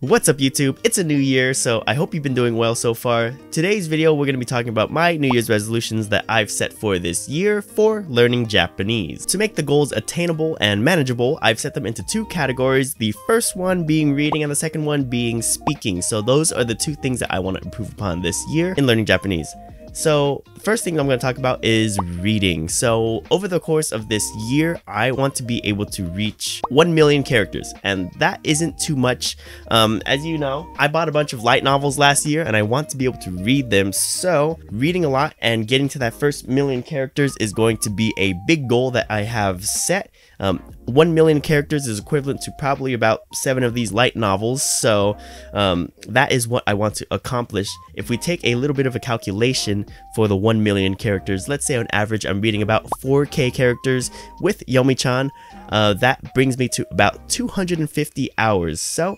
What's up YouTube? It's a new year, so I hope you've been doing well so far. Today's video we're going to be talking about my New Year's resolutions that I've set for this year for learning Japanese. To make the goals attainable and manageable, I've set them into two categories, the first one being reading and the second one being speaking. So those are the two things that I want to improve upon this year in learning Japanese. So the first thing I'm going to talk about is reading. So over the course of this year, I want to be able to reach 1 million characters, and that isn't too much. As you know, I bought a bunch of light novels last year and I want to be able to read them. So reading a lot and getting to that first million characters is going to be a big goal that I have set. 1 million characters is equivalent to probably about 7 of these light novels, so that is what I want to accomplish. If we take a little bit of a calculation for the 1 million characters, let's say on average I'm reading about 4K characters with Yomi-chan, that brings me to about 250 hours. So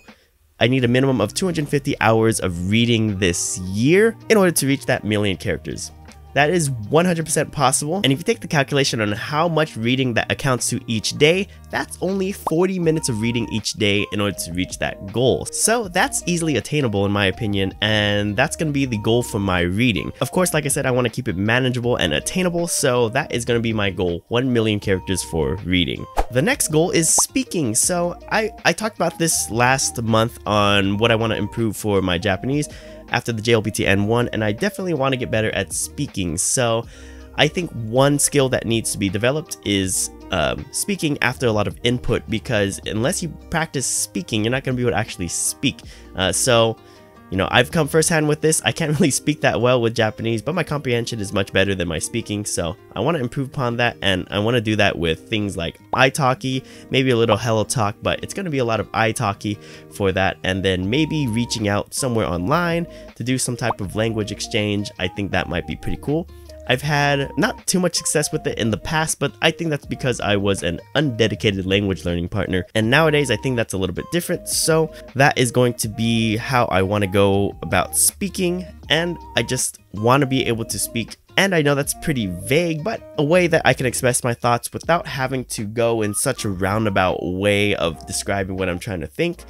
I need a minimum of 250 hours of reading this year in order to reach that million characters. That is 100% possible, and if you take the calculation on how much reading that accounts to each day, that's only 40 minutes of reading each day in order to reach that goal. So that's easily attainable in my opinion, and that's going to be the goal for my reading. Of course, like I said, I want to keep it manageable and attainable, so that is going to be my goal, 1 million characters for reading. The next goal is speaking. So I talked about this last month on what I want to improve for my Japanese after the JLPT N1, and I definitely want to get better at speaking. So I think one skill that needs to be developed is speaking after a lot of input, because unless you practice speaking, you're not going to be able to actually speak. So you know, I've come firsthand with this. I can't really speak that well with Japanese, but my comprehension is much better than my speaking, so I want to improve upon that, and I want to do that with things like italki, maybe a little hello talk, but it's going to be a lot of italki for that, and then maybe reaching out somewhere online to do some type of language exchange. I think that might be pretty cool. I've had not too much success with it in the past, but I think that's because I was an undedicated language learning partner, and nowadays I think that's a little bit different. So that is going to be how I want to go about speaking, and I just want to be able to speak. And I know that's pretty vague, but a way that I can express my thoughts without having to go in such a roundabout way of describing what I'm trying to think.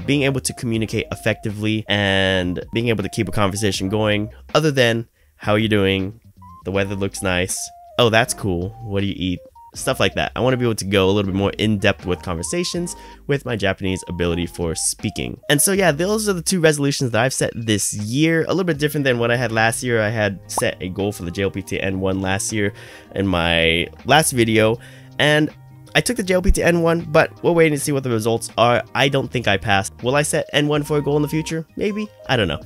Being able to communicate effectively and being able to keep a conversation going other than how are you doing? The weather looks nice. Oh, that's cool. What do you eat? Stuff like that. I want to be able to go a little bit more in depth with conversations with my Japanese ability for speaking. And so yeah, those are the two resolutions that I've set this year. A little bit different than what I had last year. I had set a goal for the JLPT N1 last year in my last video, and I took the JLPT N1, but we're waiting to see what the results are. I don't think I passed. Will I set N1 for a goal in the future? Maybe. I don't know.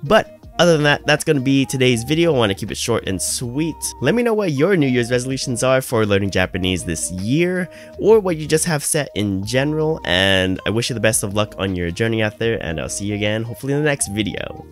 But other than that, that's going to be today's video. I want to keep it short and sweet. Let me know what your New Year's resolutions are for learning Japanese this year, or what you just have set in general, and I wish you the best of luck on your journey out there, and I'll see you again hopefully in the next video.